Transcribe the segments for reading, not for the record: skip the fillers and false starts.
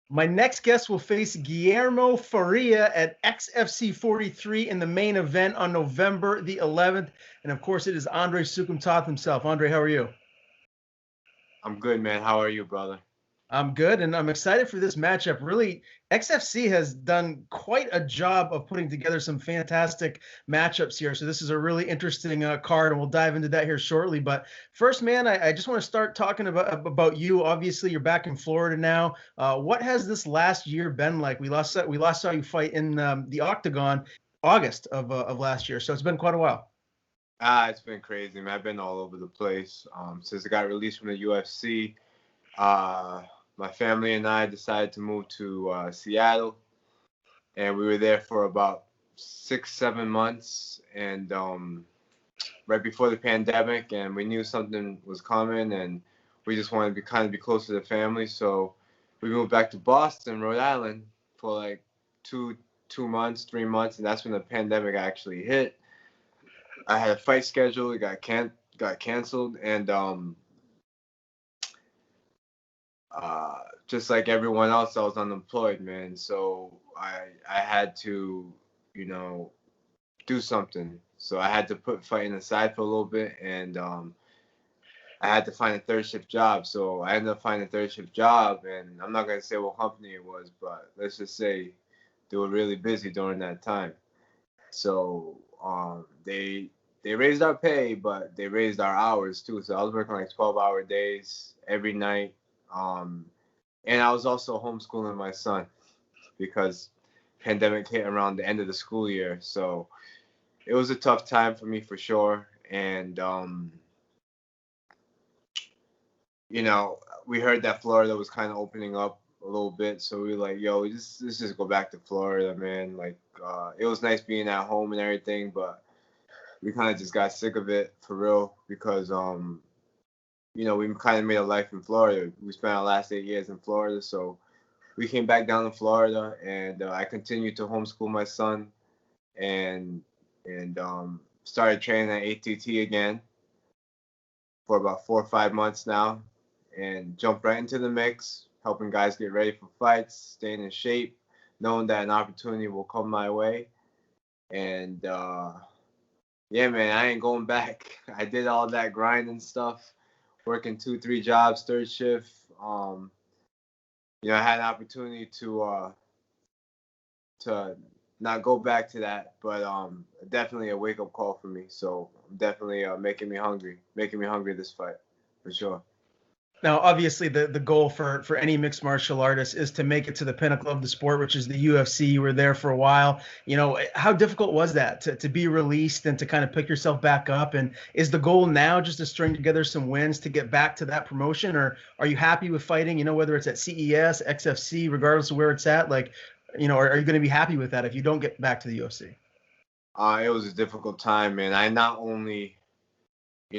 My next guest will face Guilherme Faria at XFC 43 in the main event on November the 11th. And of course, it is Andre Soukhamthath himself. Andre, how are you? I'm good, man. How are you, brother? I'm good, and I'm excited for this matchup. Really, XFC has done quite a job of putting together some fantastic matchups here. So this is a really interesting card, and we'll dive into that here shortly. But first, man, I just want to start talking about you. Obviously, you're back in Florida now. What has this last year been like? We last saw you fight in the Octagon August of last year, so it's been quite a while. It's been crazy, man. I've been all over the place. Since I got released from the UFC, uh, my family and I decided to move to Seattle, and we were there for about 6, 7 months, and right before the pandemic, and we knew something was coming, and we just wanted to be close to the family, so we moved back to Boston, Rhode Island, for like two months, 3 months, and that's when the pandemic actually hit. I had a fight schedule. It got canceled, and just like everyone else, I was unemployed, man. So I had to, you know, do something. So I had to put fighting aside for a little bit, and I had to find a third shift job. So I ended up finding a third shift job, and I'm not gonna say what company it was, but let's just say they were really busy during that time. So they raised our pay, but they raised our hours too. So I was working like 12-hour days every night. Um, and I was also homeschooling my son because pandemic hit around the end of the school year. So it was a tough time for me for sure. And you know, we heard that Florida was kind of opening up a little bit, so we were like, yo, let's just go back to Florida, man. Like, it was nice being at home and everything, but we kind of just got sick of it for real because we kind of made a life in Florida. We spent our last 8 years in Florida, so we came back down to Florida, and I continued to homeschool my son, and started training at ATT again for about 4 or 5 months now, and jumped right into the mix, helping guys get ready for fights, staying in shape, knowing that an opportunity will come my way, and yeah, man, I ain't going back. I did all that grinding stuff, working 2, 3 jobs, third shift. I had an opportunity to not go back to that, but definitely a wake up call for me. So definitely making me hungry this fight for sure. Now, obviously, the goal for any mixed martial artist is to make it to the pinnacle of the sport, which is the UFC. You were there for a while. How difficult was that to be released and to kind of pick yourself back up? And is the goal now just to string together some wins to get back to that promotion, or are you happy with fighting? Whether it's at CES, XFC, regardless of where it's at, like, are you going to be happy with that if you don't get back to the UFC? It was a difficult time, man. I not only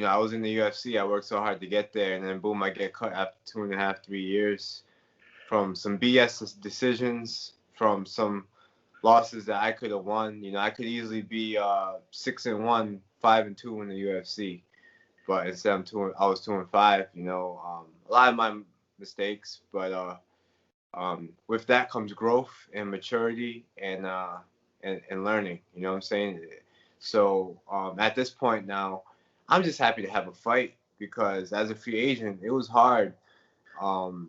I was in the UFC. I worked so hard to get there, and then boom, I get cut after 2.5, 3 years from some BS decisions, from some losses that I could have won. I could easily be 6-1, 5-2 in the UFC, but instead I was 2-5. A lot of my mistakes, but with that comes growth and maturity and learning. You know what I'm saying? So at this point now, I'm just happy to have a fight because as a free agent, it was hard. Um,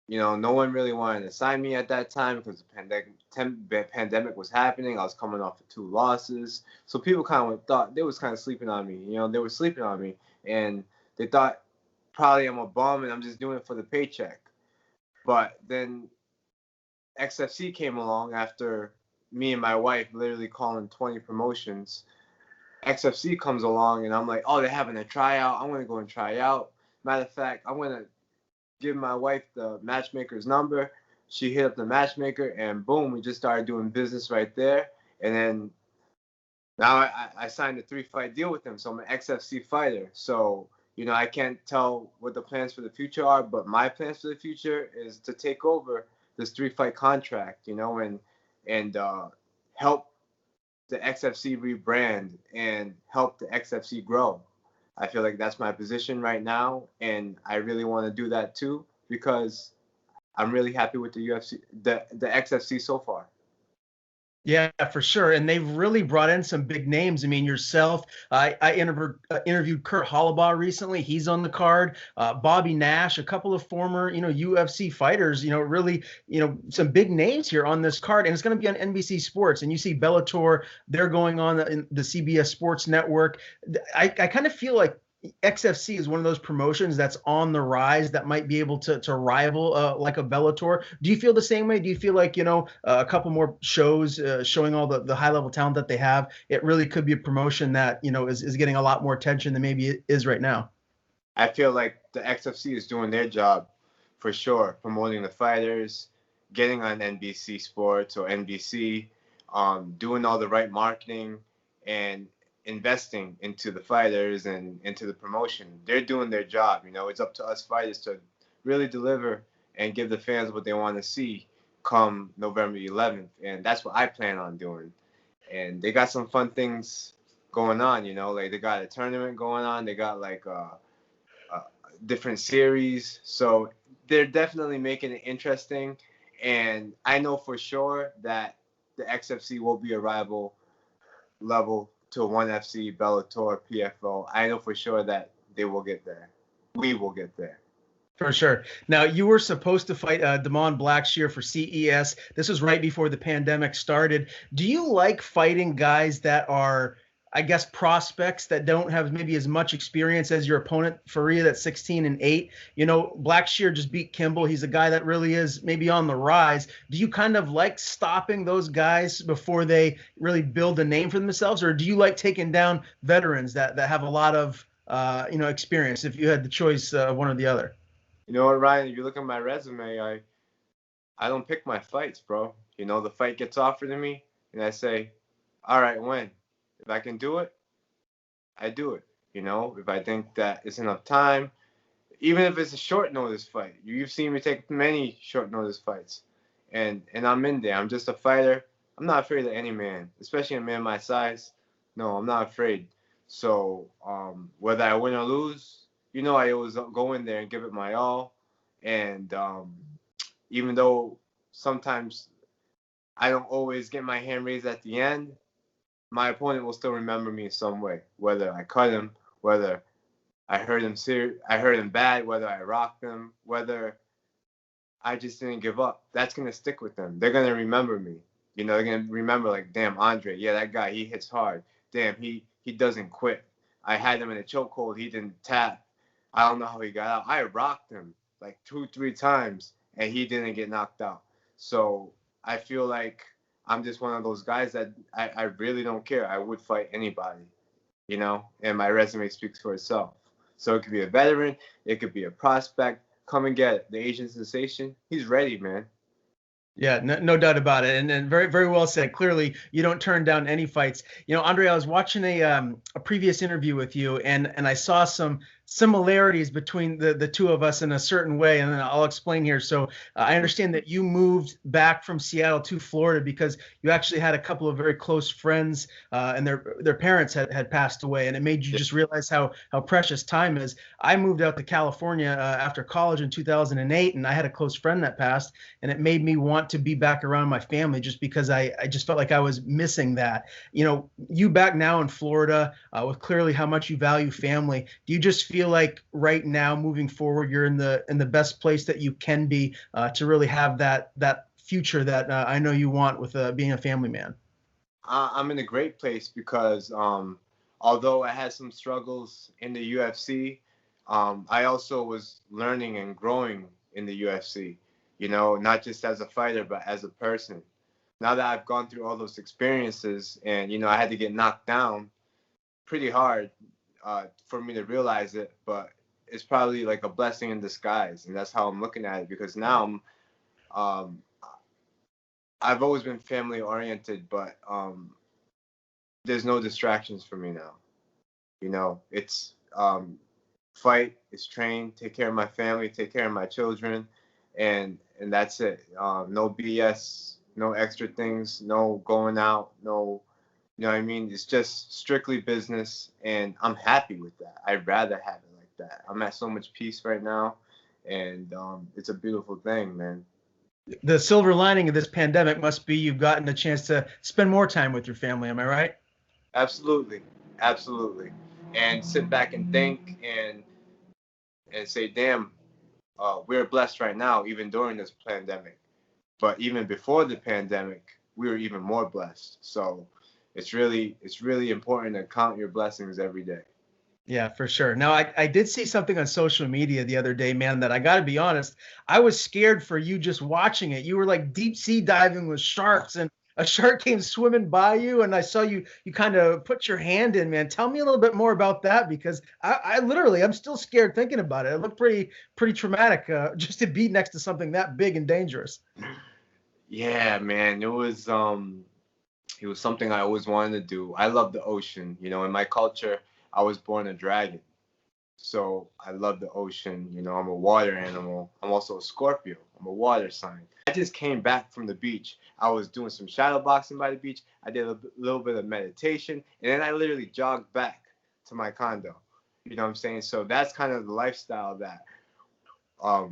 no one really wanted to sign me at that time because the pandemic was happening. I was coming off of 2 losses, so people kind of thought they was kind of sleeping on me. They were sleeping on me, and they thought probably I'm a bum and I'm just doing it for the paycheck. But then XFC came along after me and my wife literally calling 20 promotions. XFC comes along and I'm like, oh, they're having a tryout. I'm gonna go and try out. Matter of fact, I'm gonna give my wife the matchmaker's number. She hit up the matchmaker, and boom, we just started doing business right there. And then now I signed a 3-fight deal with him, so I'm an XFC fighter. So I can't tell what the plans for the future are, but my plans for the future is to take over this 3-fight contract, and help the XFC rebrand and help the XFC grow. I feel like that's my position right now, and I really want to do that too because I'm really happy with the UFC, the XFC so far. Yeah, for sure. And they've really brought in some big names. I mean, yourself, I interviewed Kurt Hollabaugh recently. He's on the card. Bobby Nash, a couple of former, UFC fighters, really, some big names here on this card. And it's going to be on NBC Sports. And you see Bellator, they're going on in the CBS Sports Network. I kind of feel like XFC is one of those promotions that's on the rise that might be able to rival like a Bellator. Do you feel the same way? Do you feel like, a couple more shows showing all the high level talent that they have, it really could be a promotion that, is getting a lot more attention than maybe it is right now? I feel like the XFC is doing their job for sure, promoting the fighters, getting on NBC Sports or NBC, doing all the right marketing and investing into the fighters and into the promotion. They're doing their job. It's up to us fighters to really deliver and give the fans what they want to see come November 11th. And that's what I plan on doing. And they got some fun things going on, like they got a tournament going on. They got like different series. So they're definitely making it interesting. And I know for sure that the XFC will be a rival level to 1FC, Bellator, PFO. I know for sure that they will get there. We will get there. For sure. Now, you were supposed to fight Damon Blackshear for CES. This was right before the pandemic started. Do you like fighting guys that are, I guess, prospects that don't have maybe as much experience as your opponent, Faria, that's 16-8? Blackshear just beat Kimball. He's a guy that really is maybe on the rise. Do you kind of like stopping those guys before they really build a name for themselves? Or do you like taking down veterans that have a lot of, experience if you had the choice of one or the other? You know what, Ryan? If you look at my resume, I don't pick my fights, bro. The fight gets offered to me, and I say, all right, when? If I can do it, I do it. If I think that it's enough time, even if it's a short notice fight. You've seen me take many short notice fights, and I'm in there. I'm just a fighter. I'm not afraid of any man, especially a man my size. No, I'm not afraid. So whether I win or lose, I always go in there and give it my all. And even though sometimes I don't always get my hand raised at the end, my opponent will still remember me in some way. Whether I cut him, whether I hurt him bad, whether I rocked him, whether I just didn't give up. That's gonna stick with them. They're gonna remember me. They're gonna remember like, damn, Andre, yeah, that guy, he hits hard. Damn, he doesn't quit. I had him in a chokehold. He didn't tap. I don't know how he got out. I rocked him like 2-3 times, and he didn't get knocked out. So I feel like I'm just one of those guys that I really don't care. I would fight anybody, and my resume speaks for itself. So it could be a veteran. It could be a prospect. Come and get it. The Asian Sensation, he's ready, man. Yeah, no doubt about it. And very, very well said. Clearly, you don't turn down any fights. Andre, I was watching a previous interview with you, and I saw some similarities between the two of us in a certain way, and then I'll explain here. So I understand that you moved back from Seattle to Florida because you actually had a couple of very close friends, and their parents had passed away, and it made you just realize how precious time is. I moved out to California after college in 2008, and I had a close friend that passed, and it made me want to be back around my family just because I just felt like I was missing that. You back now in Florida with clearly how much you value family. Do you just feel like right now moving forward you're in the best place that you can be to really have that future that I know you want with being a family man? I'm in a great place because although I had some struggles in the UFC, I also was learning and growing in the UFC, not just as a fighter, but as a person. Now that I've gone through all those experiences and, I had to get knocked down pretty hard for me to realize it, but it's probably like a blessing in disguise. And that's how I'm looking at it because now I've always been family oriented, but there's no distractions for me now. It's fight, it's train, take care of my family, take care of my children, and that's it. No BS, no extra things, no going out, no, you know what I mean? It's just strictly business, and I'm happy with that. I'd rather have it like that. I'm at so much peace right now, and it's a beautiful thing, man. The silver lining of this pandemic must be you've gotten a chance to spend more time with your family. Am I right? Absolutely, absolutely, and sit back and think and say, damn, we're blessed right now, even during this pandemic. But even before the pandemic, we were even more blessed. So it's really important to count your blessings every day. Yeah, for sure. Now, I did see something on social media the other day, man, that I got to be honest, I was scared for you just watching it. You were like deep sea diving with sharks, and a shark came swimming by you, and I saw you kind of put your hand in, man. Tell me a little bit more about that because I literally I'm still scared thinking about it. It looked pretty traumatic just to be next to something that big and dangerous. Yeah, man, it was something I always wanted to do. I love the ocean. In my culture, I was born a dragon. So I love the ocean. I'm a water animal. I'm also a Scorpio. I'm a water sign. I just came back from the beach. I was doing some shadow boxing by the beach. I did a little bit of meditation, and then I literally jogged back to my condo. You know what I'm saying? So that's kind of the lifestyle that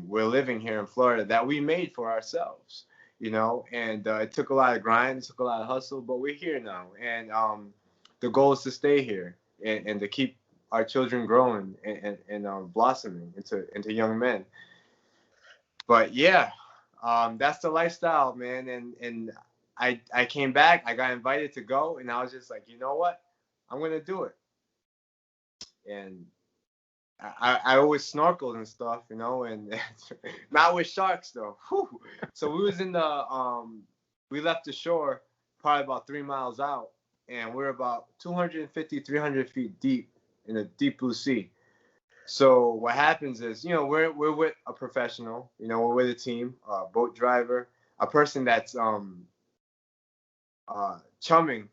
we're living here in Florida that we made for ourselves. And it took a lot of grind, it took a lot of hustle, but we're here now, and the goal is to stay here and to keep our children growing and blossoming into young men. But yeah, that's the lifestyle, man. And I came back, I got invited to go, and I was just like, you know what, I'm gonna do it. And I always snorkeled and stuff, and not with sharks though. Whew. So we was in we left the shore probably about 3 miles out, and we're about 250, 300 feet deep in the deep blue sea. So what happens is, we're with a professional, we're with a team, a boat driver, a person that's chumming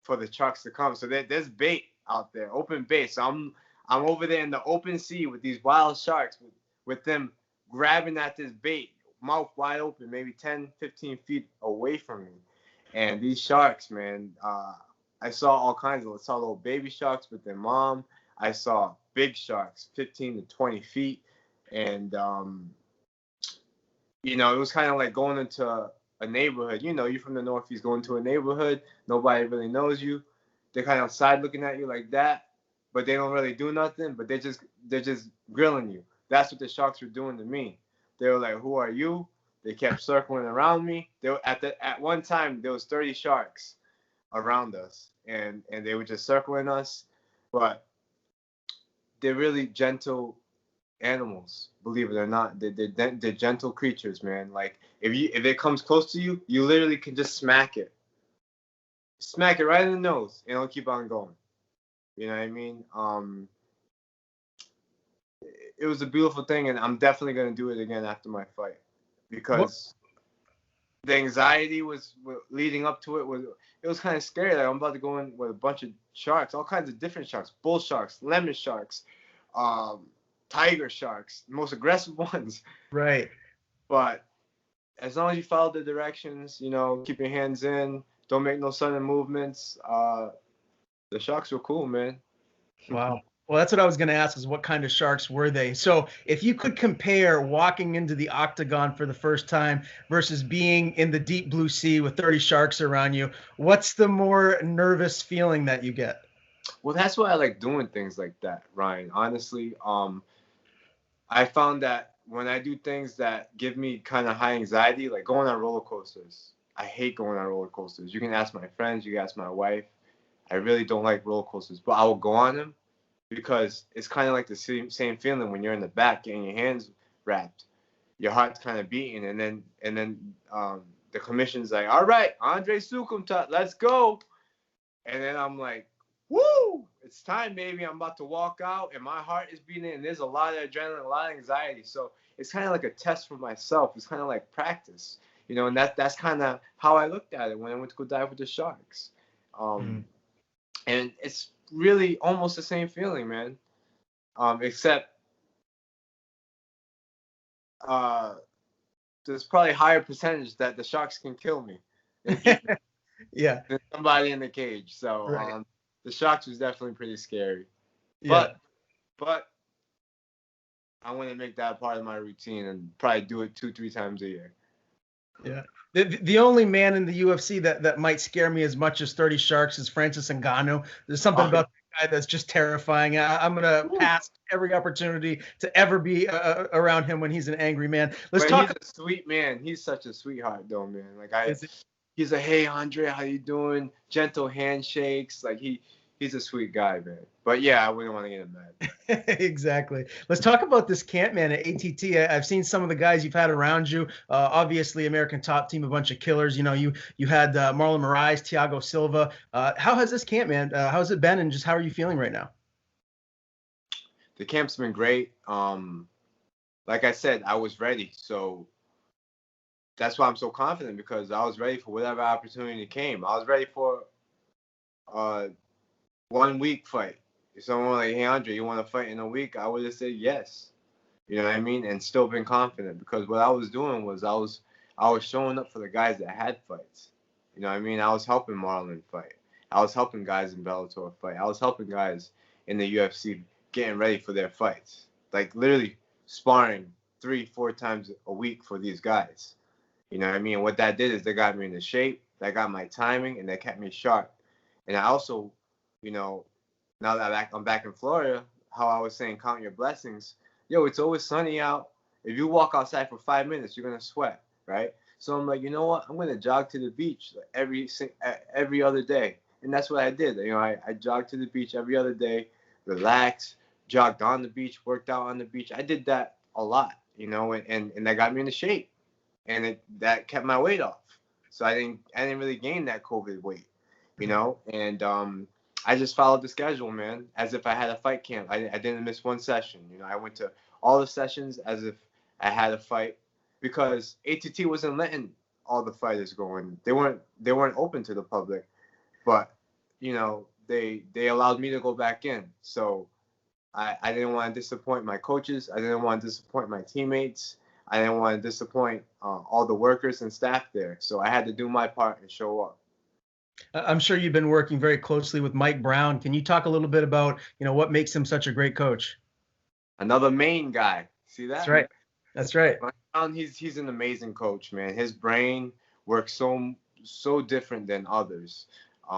for the sharks to come. So there's bait out there, open bait. So I'm over there in the open sea with these wild sharks, with them grabbing at this bait, mouth wide open, maybe 10, 15 feet away from me. And these sharks, man, I saw all kinds of. I saw little baby sharks with their mom. I saw big sharks, 15 to 20 feet, and it was kind of like going into a neighborhood. You're from the Northeast, going to a neighborhood, nobody really knows you. They're kind of side looking at you like that, but they don't really do nothing. But they're just grilling you. That's what the sharks were doing to me. They were like, "Who are you?" They kept circling around me. They were, at one time there was 30 sharks around us, and they were just circling us. But they're really gentle animals, believe it or not. They're gentle creatures, man. Like if it comes close to you, you literally can just smack it right in the nose, and it'll keep on going. You know what I mean? It was a beautiful thing, and I'm definitely gonna do it again after my fight, because the anxiety was leading up to it was kind of scary. Like I'm about to go in with a bunch of sharks, all kinds of different sharks, bull sharks, lemon sharks, tiger sharks, the most aggressive ones. Right. But as long as you follow the directions, keep your hands in, don't make no sudden movements. The sharks were cool, man. Wow. Well, that's what I was going to ask is what kind of sharks were they? So if you could compare walking into the octagon for the first time versus being in the deep blue sea with 30 sharks around you, what's the more nervous feeling that you get? Well, that's why I like doing things like that, Ryan. Honestly, I found that when I do things that give me kind of high anxiety, like going on roller coasters, I hate going on roller coasters. You can ask my friends, you can ask my wife. I really don't like roller coasters, but I will go on them because it's kind of like the same feeling when you're in the back getting your hands wrapped, your heart's kind of beating, and then the commission's like, "All right, Andre Soukhamthath, let's go," and then I'm like, "Woo! It's time, baby. I'm about to walk out, and my heart is beating, and there's a lot of adrenaline, a lot of anxiety." So it's kind of like a test for myself. It's kind of like practice, and that's kind of how I looked at it when I went to go dive with the sharks. And it's really almost the same feeling, man. Except there's probably a higher percentage that the sharks can kill me Yeah. than somebody in the cage. So Right. The sharks was definitely pretty scary. Yeah. But I'm gonna make that part of my routine and probably do it 2-3 times a year. Yeah. The only man in the UFC that might scare me as much as 30 Sharks is Francis Ngannou. There's something about the guy that's just terrifying. I'm going to pass every opportunity to ever be around him when he's an angry man. He's a sweet man. He's such a sweetheart, though, man. He's like, hey, Andre, how you doing? Gentle handshakes. Like, he's a sweet guy, man. But, yeah, I wouldn't want to get him mad. Exactly. Let's talk about this camp, man, at ATT. I've seen some of the guys you've had around you. Obviously, American Top Team, a bunch of killers. You know, you had Marlon Moraes, Thiago Silva. How has this camp, man? How's it been, and just how are you feeling right now? The camp's been great. Like I said, I was ready. So that's why I'm so confident, because I was ready for whatever opportunity came. I was ready for a 1 week fight. If someone was like, hey, Andre, you want to fight in a week? I would have said yes. You know what I mean? And still been confident, because what I was doing was I was showing up for the guys that had fights. You know what I mean? I was helping Marlon fight. I was helping guys in Bellator fight. I was helping guys in the UFC getting ready for their fights. Like, literally sparring 3-4 times a week for these guys. You know what I mean? And what that did is they got me into shape, they got my timing, and they kept me sharp. And I also, you know, now that I'm back in Florida, how I was saying, count your blessings. Yo, it's always sunny out. If you walk outside for 5 minutes, you're going to sweat, right? So I'm like, you know what? I'm going to jog to the beach every other day. And that's what I did. You know, I jogged to the beach every other day, relaxed, jogged on the beach, worked out on the beach. I did that a lot, you know, and that got me into shape. And that kept my weight off. So I didn't really gain that COVID weight, you know? And I just followed the schedule, man, as if I had a fight camp. I didn't miss one session. You know, I went to all the sessions as if I had a fight, because ATT wasn't letting all the fighters go in. They weren't open to the public, but you know, they allowed me to go back in. So I didn't want to disappoint my coaches. I didn't want to disappoint my teammates. I didn't want to disappoint all the workers and staff there. So I had to do my part and show up. I'm sure you've been working very closely with Mike Brown. Can you talk a little bit about, you know, what makes him such a great coach? Another Maine guy. See that? That's right. That's right. Mike Brown, he's an amazing coach, man. His brain works so different than others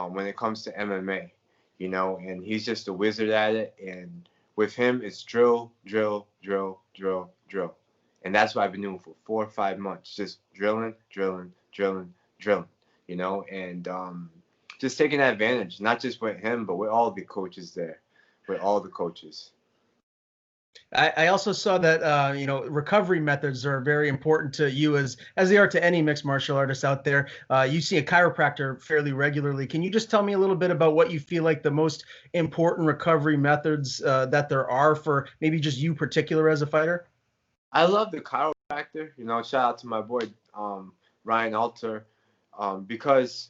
when it comes to MMA, you know, and he's just a wizard at it. And with him, it's drill, drill, drill, drill, drill. And that's what I've been doing for 4 or 5 months, just drilling, drilling, drilling, drilling. You know, and just taking advantage, not just with him, but with all the coaches there, with all the coaches. I also saw that, you know, recovery methods are very important to you as they are to any mixed martial artist out there. You see a chiropractor fairly regularly. Can you just tell me a little bit about what you feel like the most important recovery methods that there are for maybe just you particular as a fighter? I love the chiropractor. You know, shout out to my boy Ryan Alter. Because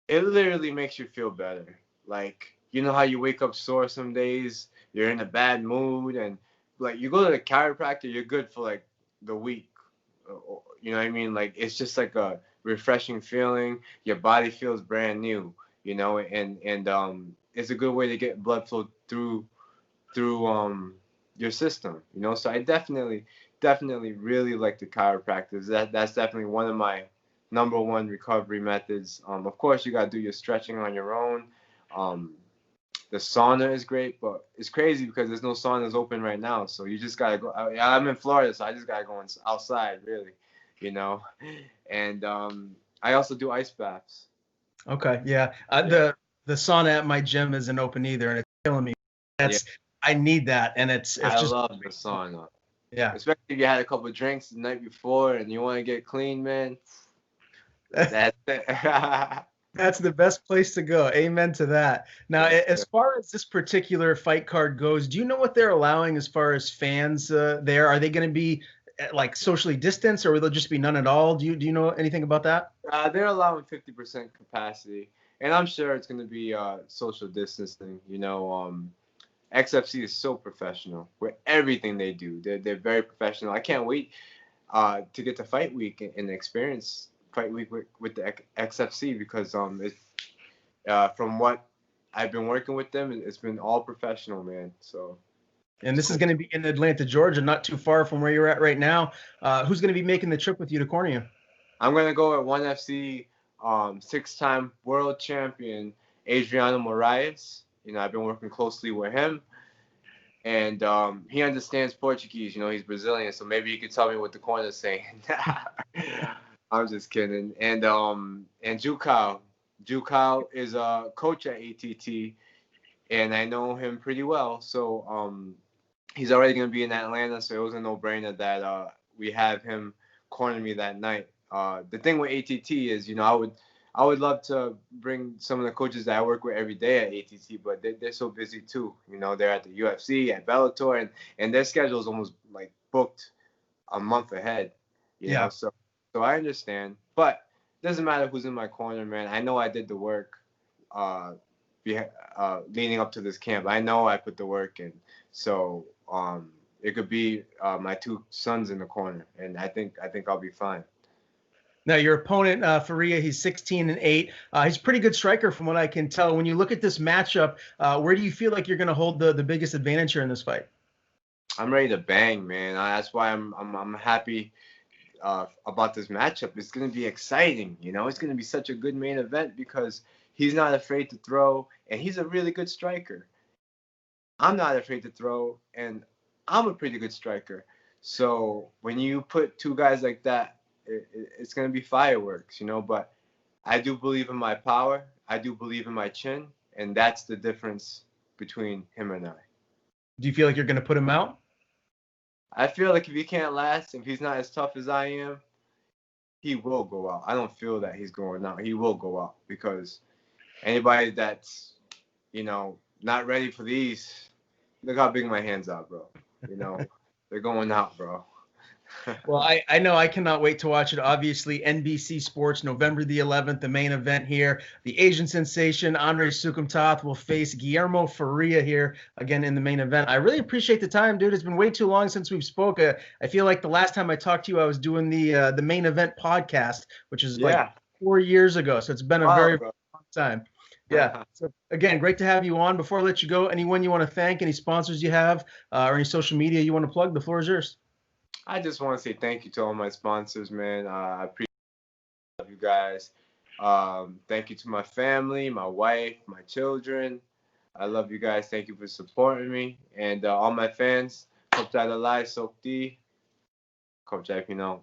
it literally makes you feel better. Like, you know how you wake up sore some days, you're in a bad mood, and like you go to the chiropractor, you're good for like the week. You know what I mean? Like, it's just like a refreshing feeling. Your body feels brand new, you know, and it's a good way to get blood flow through your system, you know. So I definitely really like the chiropractors. That's definitely one of my number one recovery methods. Of course, you got to do your stretching on your own. The sauna is great, but it's crazy because there's no saunas open right now. So you just got to go. I'm in Florida, so I just got to go outside, really, you know. And I also do ice baths. Okay, yeah. The sauna at my gym isn't open either, and it's killing me. I need that, and it's I just love the sauna. Yeah. Especially if you had a couple of drinks the night before and you want to get clean, man. That's it. That's the best place to go. Amen to that. Now, as far as this particular fight card goes, do you know what they're allowing as far as fans there? Are they going to be like socially distanced, or will there just be none at all? Do you know anything about that? They're allowing 50% capacity, and I'm sure it's going to be social distancing. You know, XFC is so professional with everything they do. They're very professional. I can't wait to get to fight week and experience fight week with the XFC, because from what I've been working with them, it's been all professional, man. So And this is going to be in Atlanta, Georgia, not too far from where you're at right now. Who's going to be making the trip with you to corner you? I'm going to go at ONE FC, 6-time world champion, Adriano Moraes. I've been working closely with him. And he understands Portuguese. He's Brazilian, so maybe he could tell me what the corner's saying. I'm just kidding. And Jucal. Jucal is a coach at ATT, and I know him pretty well. So he's already going to be in Atlanta, so it was a no-brainer that we have him corner me that night. The thing with ATT is, I would love to bring some of the coaches that I work with every day at ATT, but they're so busy too. They're at the UFC, at Bellator, and their schedule is almost like booked a month ahead. Yeah. So I understand, but it doesn't matter who's in my corner, man. I know I did the work leading up to this camp. I know I put the work in. So it could be my two sons in the corner, and I think I'll be fine. Now, your opponent, Faria, he's 16-8. He's a pretty good striker from what I can tell. When you look at this matchup, where do you feel like you're going to hold the biggest advantage here in this fight? I'm ready to bang, man. That's why I'm happy about this matchup. It's going to be exciting. It's going to be such a good main event because he's not afraid to throw, and he's a really good striker. I'm not afraid to throw, and I'm a pretty good striker. So when you put two guys like that, it's going to be fireworks, but I do believe in my power. I do believe in my chin, and that's the difference between him and I. Do you feel like you're going to put him out? I feel like if he can't last, if he's not as tough as I am, he will go out. I don't feel that he's going out. He will go out because anybody that's, not ready for these, look how big my hands are, bro. They're going out, bro. Well, I know I cannot wait to watch it. Obviously, NBC Sports, November the 11th, the main event here. The Asian Sensation, Soukhamthath, will face Guilherme Faria here again in the main event. I really appreciate the time, dude. It's been way too long since we've spoke. I feel like the last time I talked to you, I was doing the main event podcast, which is like 4 years ago. So it's been a very long time. Yeah. So again, great to have you on. Before I let you go, anyone you want to thank, any sponsors you have, or any social media you want to plug, the floor is yours. I just want to say thank you to all my sponsors, man. I appreciate you guys. Thank you to my family, my wife, my children. I love you guys. Thank you for supporting me. And all my fans, Kopchai Dalai Sokti. Kopchai Pinong.